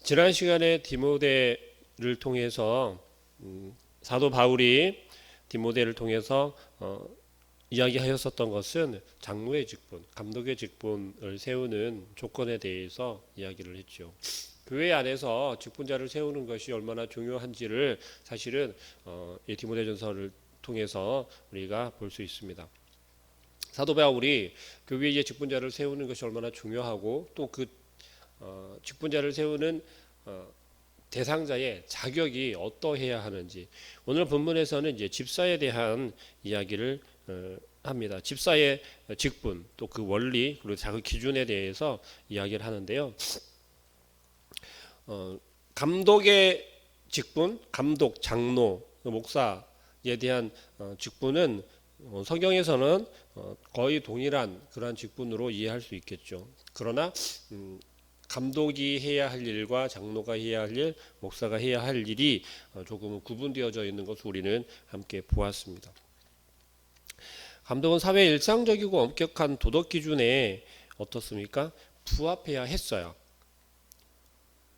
지난 시간에 디모데를 통해서 사도 바울이 디모데를 통해서 이야기하였었던 것은 장로의 직분, 감독의 직분을 세우는 조건에 대해서 이야기를 했죠. 교회 안에서 직분자를 세우는 것이 얼마나 중요한지를 사실은 이 디모데전서를 통해서 우리가 볼 수 있습니다. 사도 바울이 교회의 직분자를 세우는 것이 얼마나 중요하고 또 그 직분자를 세우는 대상자의 자격이 어떠해야 하는지, 오늘 본문에서는 이제 집사에 대한 이야기를 합니다. 집사의 직분, 또 그 원리, 그리고 자격 기준에 대해서 이야기를 하는데요. 감독의 직분, 감독, 장로, 목사에 대한 직분은 성경에서는 거의 동일한 그러한 직분으로 이해할 수 있겠죠. 그러나 감독이 해야 할 일과 장로가 해야 할 일, 목사가 해야 할 일이 조금은 구분되어져 있는 것을 우리는 함께 보았습니다. 감독은 사회의 일상적이고 엄격한 도덕 기준에 어떻습니까? 부합해야 했어요.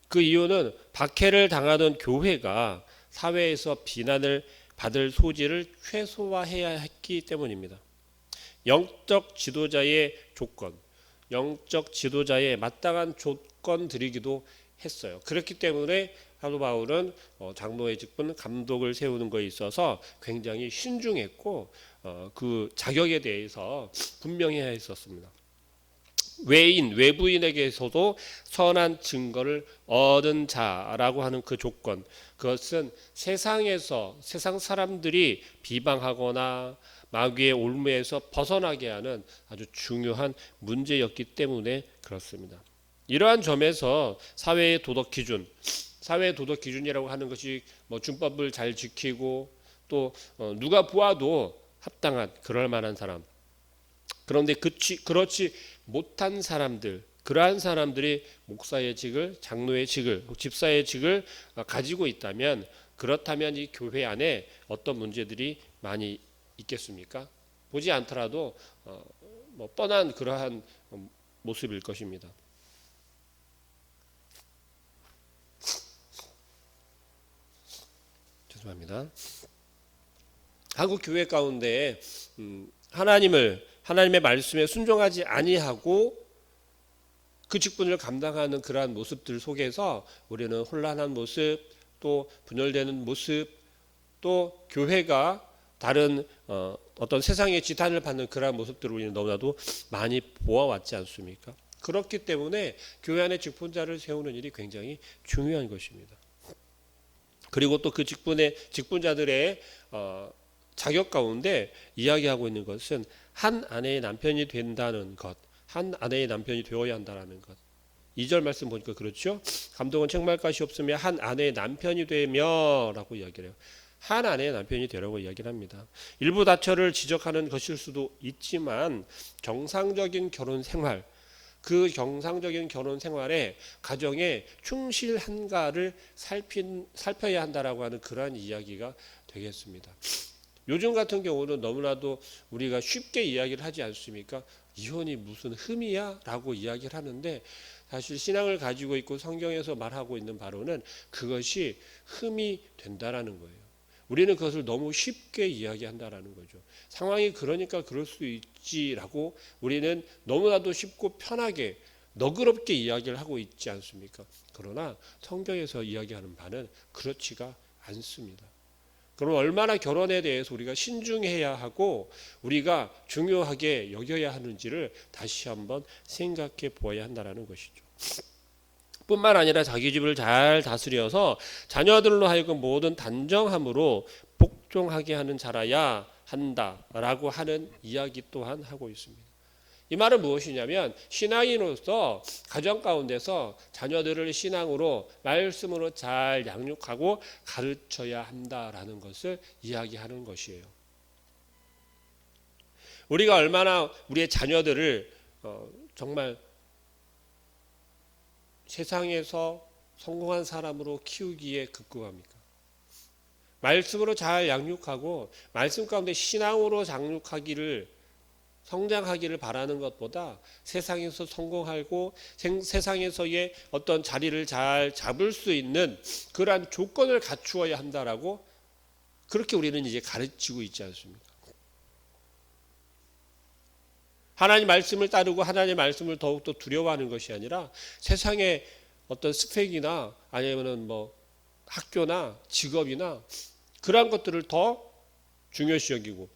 그 이유는 박해를 당하던 교회가 사회에서 비난을 받을 소지를 최소화해야 했기 때문입니다. 영적 지도자의 조건, 영적 지도자의 마땅한 조건들이기도 했어요. 그렇기 때문에 사도 바울은 장로의 직분, 감독을 세우는 것에 있어서 굉장히 신중했고 그 자격에 대해서 분명해야 했었습니다. 외부인에게서도 선한 증거를 얻은 자라고 하는 그 조건, 그것은 세상 사람들이 비방하거나 마귀의 올무에서 벗어나게 하는 아주 중요한 문제였기 때문에 그렇습니다. 이러한 점에서 사회의 도덕 기준이라고 하는 것이 준법을 잘 지키고 또 누가 보아도 합당한 그럴 만한 사람, 그런데 그렇지 못한 사람들, 그러한 사람들이 목사의 직을, 장로의 직을, 집사의 직을 가지고 있다면, 그렇다면 이 교회 안에 어떤 문제들이 많이 있겠습니까? 보지 않더라도 뻔한 그러한 모습일 것입니다. 죄송합니다. 한국 교회 가운데 하나님의 말씀에 순종하지 아니하고 그 직분을 감당하는 그러한 모습들 속에서 우리는 혼란한 모습, 또 분열되는 모습, 또 교회가 다른 어떤 세상의 지탄을 받는 그러한 모습들을 우리는 너무나도 많이 보아왔지 않습니까? 그렇기 때문에 교회 안에 직분자를 세우는 일이 굉장히 중요한 것입니다. 그리고 또 그 직분자들의 자격 가운데 이야기하고 있는 것은 한 아내의 남편이 된다는 것, 한 아내의 남편이 되어야 한다는 것. 2절 말씀 보니까 그렇죠. 감독은 책망할 것이 없으며 한 아내의 남편이 되며 라고 이야기를 해요. 한 아내의 남편이 되라고 이야기를 합니다. 일부 다처를 지적하는 것일 수도 있지만 정상적인 결혼 생활, 그 정상적인 결혼 생활에 가정에 충실한가를 살펴야 한다라고 하는 그러한 이야기가 되겠습니다. 요즘 같은 경우는 너무나도 우리가 쉽게 이야기를 하지 않습니까? 이혼이 무슨 흠이야? 라고 이야기를 하는데, 사실 신앙을 가지고 있고 성경에서 말하고 있는 바로는 그것이 흠이 된다라는 거예요. 우리는 그것을 너무 쉽게 이야기한다라는 거죠. 상황이 그러니까 그럴 수 있지라고 우리는 너무나도 쉽고 편하게 너그럽게 이야기를 하고 있지 않습니까? 그러나 성경에서 이야기하는 바는 그렇지가 않습니다. 그럼 얼마나 결혼에 대해서 우리가 신중해야 하고 우리가 중요하게 여겨야 하는지를 다시 한번 생각해 보아야 한다는 것이죠. 뿐만 아니라 자기 집을 잘 다스려서 자녀들로 하여금 모든 단정함으로 복종하게 하는 자라야 한다라고 하는 이야기 또한 하고 있습니다. 이 말은 무엇이냐면 신앙인으로서 가정 가운데서 자녀들을 신앙으로 말씀으로 잘 양육하고 가르쳐야 한다라는 것을 이야기하는 것이에요. 우리가 얼마나 우리의 자녀들을 정말 세상에서 성공한 사람으로 키우기에 급급합니까? 말씀으로 잘 양육하고 말씀 가운데 신앙으로 양육하기를 성장하기를 바라는 것보다 세상에서 성공하고 세상에서의 어떤 자리를 잘 잡을 수 있는 그러한 조건을 갖추어야 한다라고 그렇게 우리는 이제 가르치고 있지 않습니까? 하나님 말씀을 따르고 하나님의 말씀을 더욱더 두려워하는 것이 아니라 세상의 어떤 스펙이나 아니면은 뭐 학교나 직업이나 그러한 것들을 더 중요시 여기고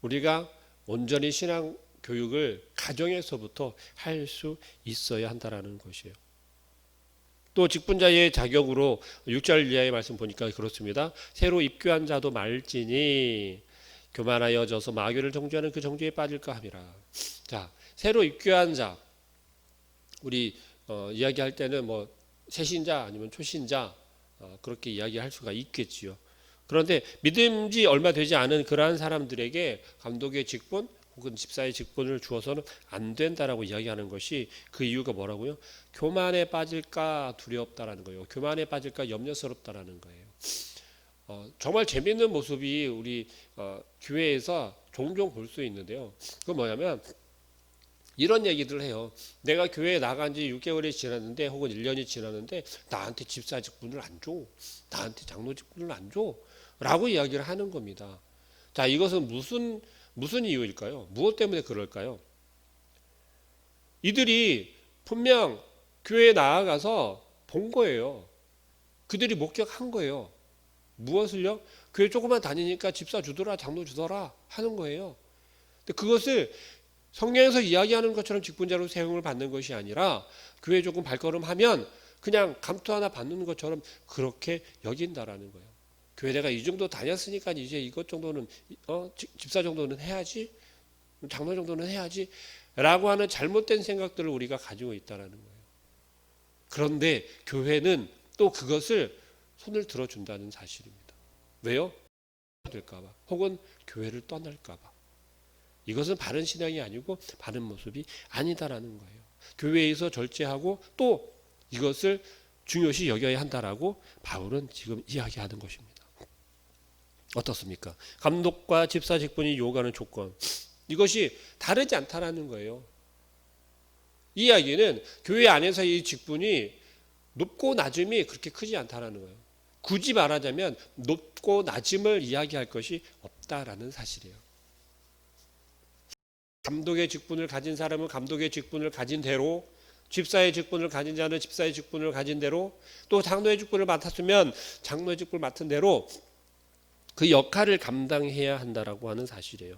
우리가 온전히 신앙 교육을 가정에서부터 할 수 있어야 한다라는 것이에요. 또 직분자의 자격으로 6절 이하의 말씀 보니까 그렇습니다. 새로 입교한 자도 말지니 교만하여져서 마귀를 정죄하는 그 정죄에 빠질까 함이라. 자, 새로 입교한 자 우리 이야기할 때는 뭐 새신자 아니면 초신자 그렇게 이야기할 수가 있겠지요. 그런데 믿은 지 얼마 되지 않은 그러한 사람들에게 감독의 직분 혹은 집사의 직분을 주어서는 안 된다라고 이야기하는 것이 그 이유가 뭐라고요? 교만에 빠질까 두렵다라는 거예요. 교만에 빠질까 염려스럽다라는 거예요. 정말 재밌는 모습이 우리 교회에서 종종 볼 수 있는데요. 그건 뭐냐면 이런 얘기들을 해요. 내가 교회에 나간 지 6개월이 지났는데 혹은 1년이 지났는데 나한테 집사 직분을 안 줘. 나한테 장로 직분을 안 줘. 라고 이야기를 하는 겁니다. 자, 이것은 무슨 이유일까요? 무엇 때문에 그럴까요? 이들이 분명 교회에 나아가서 본 거예요. 그들이 목격한 거예요. 무엇을요? 교회 조금만 다니니까 집사 주더라, 장로 주더라 하는 거예요. 근데 그것을 성경에서 이야기하는 것처럼 직분자로 사용을 받는 것이 아니라 교회 조금 발걸음하면 그냥 감투 하나 받는 것처럼 그렇게 여긴다라는 거예요. 교회 내가 이 정도 다녔으니까 이제 이것 정도는 집사 정도는 해야지, 장로 정도는 해야지 라고 하는 잘못된 생각들을 우리가 가지고 있다라는 거예요. 그런데 교회는 또 그것을 손을 들어준다는 사실입니다. 왜요? 될까봐 혹은 교회를 떠날까봐. 이것은 바른 신앙이 아니고 바른 모습이 아니다라는 거예요. 교회에서 절제하고 또 이것을 중요시 여겨야 한다라고 바울은 지금 이야기하는 것입니다. 어떻습니까? 감독과 집사 직분이 요구하는 조건, 이것이 다르지 않다라는 거예요. 이 이야기는 교회 안에서 이 직분이 높고 낮음이 그렇게 크지 않다라는 거예요. 굳이 말하자면 높고 낮음을 이야기할 것이 없다라는 사실이에요. 감독의 직분을 가진 사람은 감독의 직분을 가진 대로, 집사의 직분을 가진 자는 집사의 직분을 가진 대로, 또 장로의 직분을 맡았으면 장로의 직분을 맡은 대로 그 역할을 감당해야 한다라고 하는 사실이에요.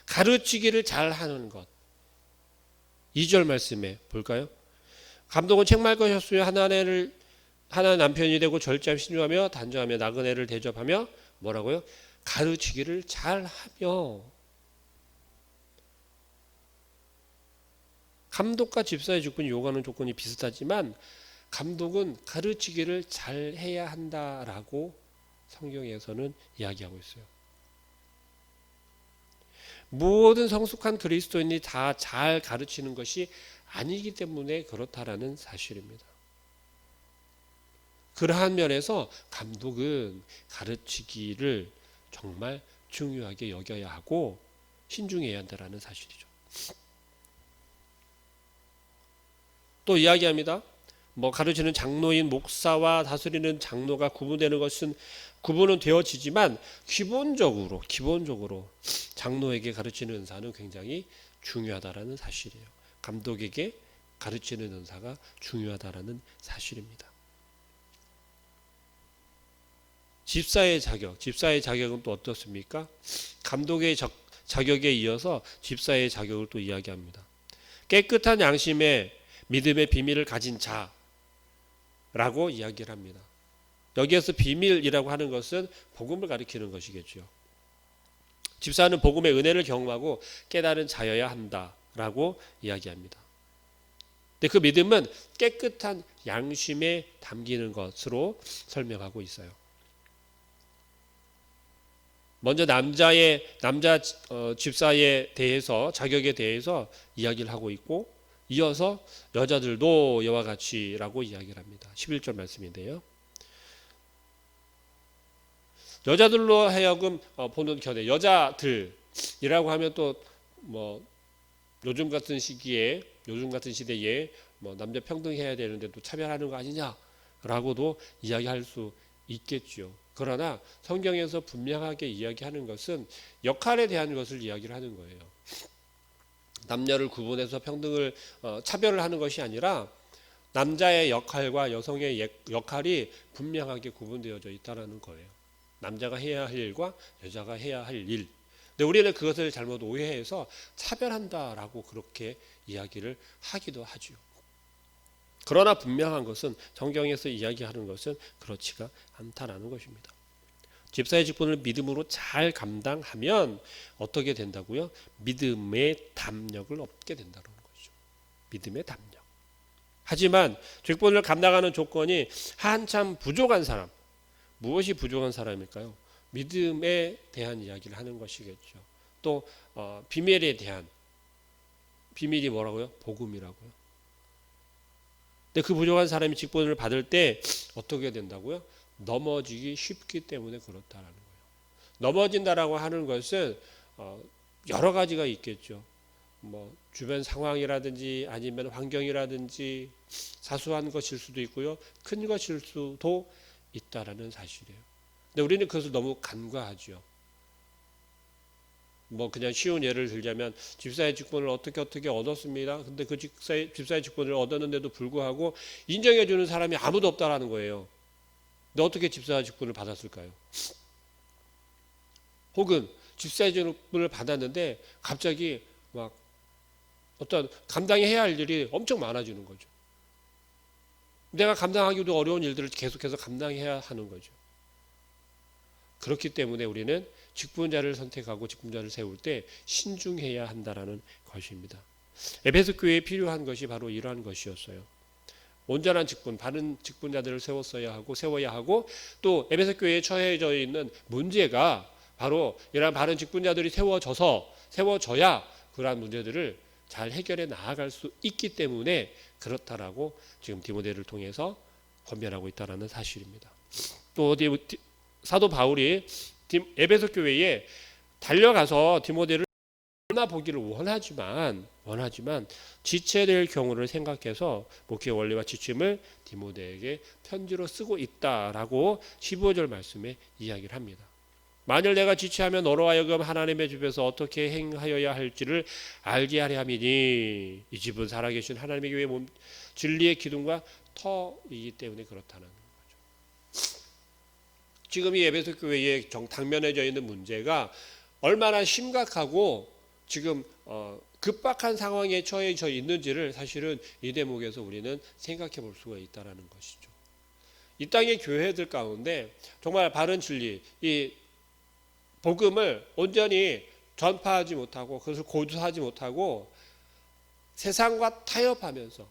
가르치기를 잘 하는 것. 2절 말씀에 볼까요? 감독은 책말 것이었으며 하나 남편이 되고 절제하며 신중하며 단정하며 나그네를 대접하며 뭐라고요? 가르치기를 잘 하며. 감독과 집사의 직분이 요구하는 조건이 비슷하지만 감독은 가르치기를 잘 해야 한다라고 성경에서는 이야기하고 있어요. 모든 성숙한 그리스도인이 다 잘 가르치는 것이 아니기 때문에 그렇다라는 사실입니다. 그러한 면에서 감독은 가르치기를 정말 중요하게 여겨야 하고 신중해야 한다라는 사실이죠. 또 이야기합니다. 가르치는 장로인 목사와 다스리는 장로가 구분되는 것은 구분은 되어지지만 기본적으로 장로에게 가르치는 은사는 굉장히 중요하다라는 사실이에요. 감독에게 가르치는 은사가 중요하다라는 사실입니다. 집사의 자격은 또 어떻습니까? 감독의 자격에 이어서 집사의 자격을 또 이야기합니다. 깨끗한 양심에 믿음의 비밀을 가진 자라고 이야기를 합니다. 여기에서 비밀이라고 하는 것은 복음을 가리키는 것이겠죠. 집사는 복음의 은혜를 경험하고 깨달은 자여야 한다라고 이야기합니다. 근데 그 믿음은 깨끗한 양심에 담기는 것으로 설명하고 있어요. 먼저 남자 집사에 대해서 자격에 대해서 이야기를 하고 있고 이어서 여자들도 이와 같이라고 이야기를 합니다. 11절 말씀인데요. 여자들로 하여금 보는 견해, 여자들이라고 하면 또 뭐 요즘 같은 시기에, 요즘 같은 시대에 뭐 남녀 평등해야 되는데 또 차별하는 거 아니냐라고도 이야기할 수 있겠죠. 그러나 성경에서 분명하게 이야기하는 것은 역할에 대한 것을 이야기를 하는 거예요. 남녀를 구분해서 평등을 차별을 하는 것이 아니라 남자의 역할과 여성의 역할이 분명하게 구분되어져 있다는 거예요. 남자가 해야 할 일과 여자가 해야 할 일. 근데 우리는 그것을 잘못 오해해서 차별한다라고 그렇게 이야기를 하기도 하죠. 그러나 분명한 것은 성경에서 이야기하는 것은 그렇지가 않다라는 것입니다. 집사의 직분을 믿음으로 잘 감당하면 어떻게 된다고요? 믿음의 담력을 얻게 된다는 거죠. 믿음의 담력. 하지만 직분을 감당하는 조건이 한참 부족한 사람. 무엇이 부족한 사람일까요? 믿음에 대한 이야기를 하는 것이겠죠. 또 비밀에 대한, 비밀이 뭐라고요? 복음이라고요. 근데 그 부족한 사람이 직분을 받을 때 어떻게 된다고요? 넘어지기 쉽기 때문에 그렇다라는 거예요. 넘어진다라고 하는 것은 여러 가지가 있겠죠. 뭐 주변 상황이라든지 아니면 환경이라든지 사소한 것일 수도 있고요, 큰 것일 수도 있다라는 사실이에요. 근데 우리는 그것을 너무 간과하죠. 뭐 그냥 쉬운 예를 들자면 집사의 직분을 어떻게 얻었습니다. 근데 그 집사의 직분을 얻었는데도 불구하고 인정해 주는 사람이 아무도 없다라는 거예요. 근데 어떻게 집사의 직분을 받았을까요? 혹은 집사의 직분을 받았는데 갑자기 막 어떤 감당해야 할 일이 엄청 많아지는 거죠. 내가 감당하기도 어려운 일들을 계속해서 감당해야 하는 거죠. 그렇기 때문에 우리는 직분자를 선택하고 직분자를 세울 때 신중해야 한다라는 것입니다. 에베소 교회에 필요한 것이 바로 이러한 것이었어요. 온전한 직분, 바른 직분자들을 세워야 하고 또 에베소 교회에 처해져 있는 문제가 바로 이러한 바른 직분자들이 세워져야 그러한 문제들을 잘 해결해 나아갈 수 있기 때문에 그렇다라고 지금 디모데를 통해서 권면하고 있다는 사실입니다. 또 사도 바울이 에베소 교회에 달려가서 디모데를 만나보기를 원하지만 지체될 경우를 생각해서 목회 원리와 지침을 디모데에게 편지로 쓰고 있다라고 15절 말씀에 이야기를 합니다. 만일 내가 지체하면 너로 하여금 하나님의 집에서 어떻게 행하여야 할지를 알게 하려 함이니 이 집은 살아계신 하나님의 교회의 몸 진리의 기둥과 터이기 때문에 그렇다는 거죠. 지금 이 에베소 교회에 당면해져 있는 문제가 얼마나 심각하고 지금 급박한 상황에 처해져 있는지를 사실은 이 대목에서 우리는 생각해 볼 수가 있다는 것이죠. 이 땅의 교회들 가운데 정말 바른 진리, 이 복음을 온전히 전파하지 못하고 그것을 고수하지 못하고 세상과 타협하면서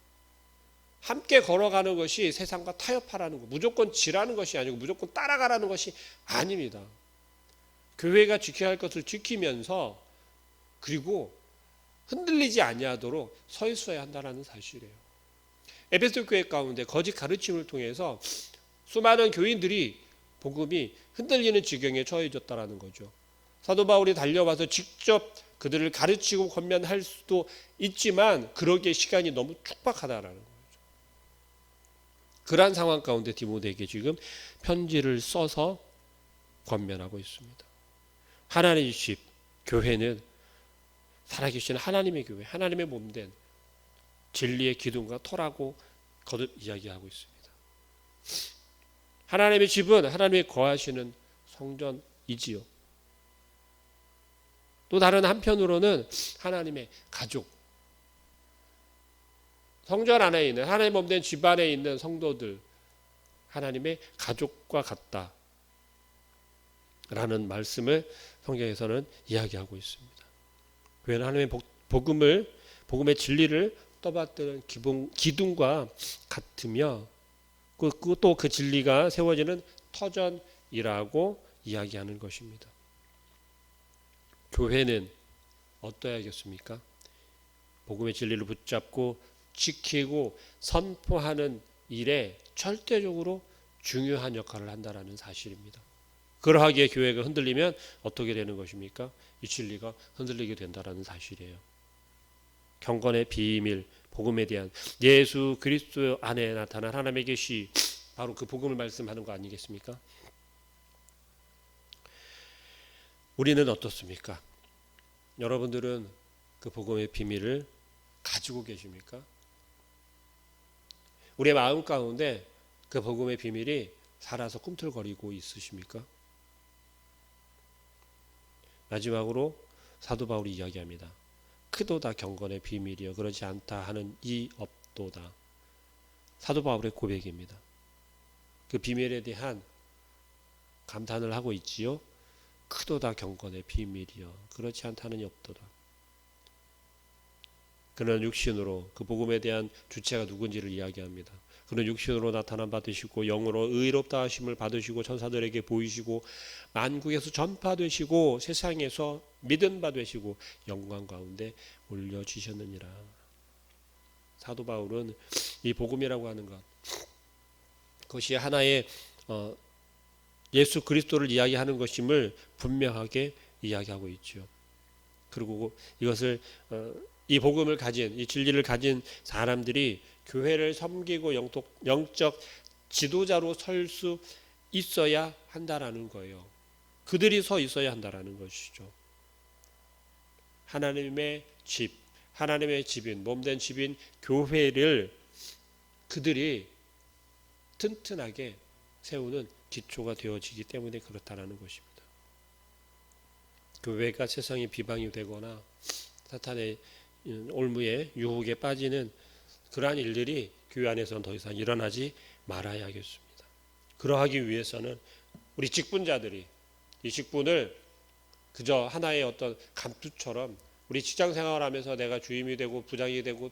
함께 걸어가는 것이 세상과 타협하라는 것, 무조건 지라는 것이 아니고 무조건 따라가라는 것이 아닙니다. 교회가 지켜야 할 것을 지키면서 그리고 흔들리지 아니하도록 서 있어야 한다는 사실이에요. 에베소 교회 가운데 거짓 가르침을 통해서 수많은 교인들이 복음이 흔들리는 지경에 처해졌다라는 거죠. 사도 바울이 달려와서 직접 그들을 가르치고 권면할 수도 있지만 그러기에 시간이 너무 촉박하다라는 거죠. 그러한 상황 가운데 디모데에게 지금 편지를 써서 권면하고 있습니다. 하나님의 집, 교회는 살아계신 하나님의 교회, 하나님의 몸된 진리의 기둥과 터라고 거듭 이야기하고 있습니다. 하나님의 집은 하나님이 거하시는 성전이지요. 또 다른 한편으로는 하나님의 가족, 성전 안에 있는 하나님 몸된 집 안에 있는 성도들, 하나님의 가족과 같다라는 말씀을 성경에서는 이야기하고 있습니다. 교회는 하나님의 복음의 진리를 떠받드는 기둥과 같으며 또 그 진리가 세워지는 터전이라고 이야기하는 것입니다. 교회는 어떠해야겠습니까? 복음의 진리를 붙잡고 지키고 선포하는 일에 절대적으로 중요한 역할을 한다라는 사실입니다. 그러하기에 교회가 흔들리면 어떻게 되는 것입니까? 이 진리가 흔들리게 된다라는 사실이에요. 경건의 비밀, 복음에 대한 예수 그리스도 안에 나타난 하나님의 계시, 바로 그 복음을 말씀하는 거 아니겠습니까? 우리는 어떻습니까? 여러분들은 그 복음의 비밀을 가지고 계십니까? 우리의 마음 가운데 그 복음의 비밀이 살아서 꿈틀거리고 있으십니까? 마지막으로 사도 바울이 이야기합니다. 크도다 경건의 비밀이여 그렇지 않다 하는 이 없도다. 사도 바울의 고백입니다. 그 비밀에 대한 감탄을 하고 있지요. 크도다 경건의 비밀이여 그렇지 않다는 이 없도다. 그는 육신으로 그 복음에 대한 주체가 누군지를 이야기합니다. 그는 육신으로 나타남 받으시고 영으로 의롭다 하심을 받으시고 천사들에게 보이시고 만국에서 전파되시고 세상에서 믿은 바 되시고 영광 가운데 올려지셨느니라. 사도 바울은 이 복음이라고 하는 것, 그것이 하나의 예수 그리스도를 이야기하는 것임을 분명하게 이야기하고 있죠. 그리고 이것을 이 복음을 가진, 이 진리를 가진 사람들이 교회를 섬기고 영적 지도자로 설 수 있어야 한다라는 거예요. 그들이 서 있어야 한다라는 것이죠. 하나님의 집, 하나님의 집인, 몸된 집인 교회를 그들이 튼튼하게 세우는 기초가 되어지기 때문에 그렇다라는 것입니다. 교회가 세상의 비방이 되거나 사탄의 올무에 유혹에 빠지는 그러한 일들이 교회 안에서는 더 이상 일어나지 말아야겠습니다. 그러하기 위해서는 우리 직분자들이 이 직분을 그저 하나의 어떤 감투처럼 우리 직장 생활하면서 내가 주임이 되고 부장이 되고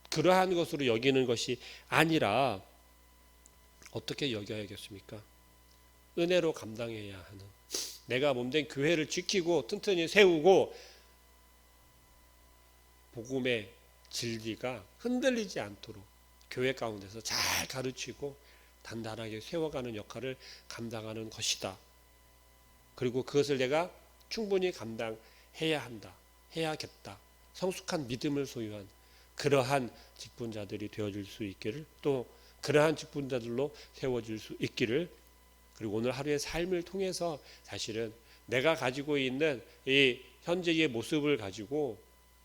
그러한 것으로 여기는 것이 아니라 어떻게 여겨야겠습니까? 은혜로 감당해야 하는, 내가 몸된 교회를 지키고 튼튼히 세우고 복음의 진리가 흔들리지 않도록 교회 가운데서 잘 가르치고 단단하게 세워가는 역할을 감당하는 것이다. 그리고 그것을 내가 충분히 감당해야 한다, 해야겠다. 성숙한 믿음을 소유한 그러한 직분자들이 되어질 수 있기를, 또 그러한 직분자들로 세워질 수 있기를, 그리고 오늘 하루의 삶을 통해서 사실은 내가 가지고 있는 이 현재의 모습을 가지고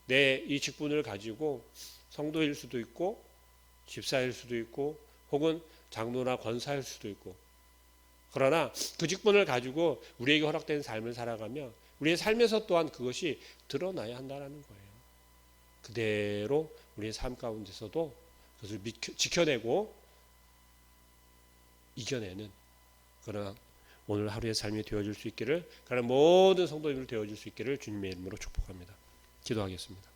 내 이 직분을 가지고 성도일 수도 있고 집사일 수도 있고 혹은 장로나 권사일 수도 있고, 그러나 그 직분을 가지고 우리에게 허락된 삶을 살아가며 우리의 삶에서 또한 그것이 드러나야 한다는 거예요. 그대로 우리의 삶 가운데서도 그것을 지켜내고 이겨내는 그런 오늘 하루의 삶이 되어질 수 있기를, 그런 모든 성도님들 되어질 수 있기를 주님의 이름으로 축복합니다. 기도하겠습니다.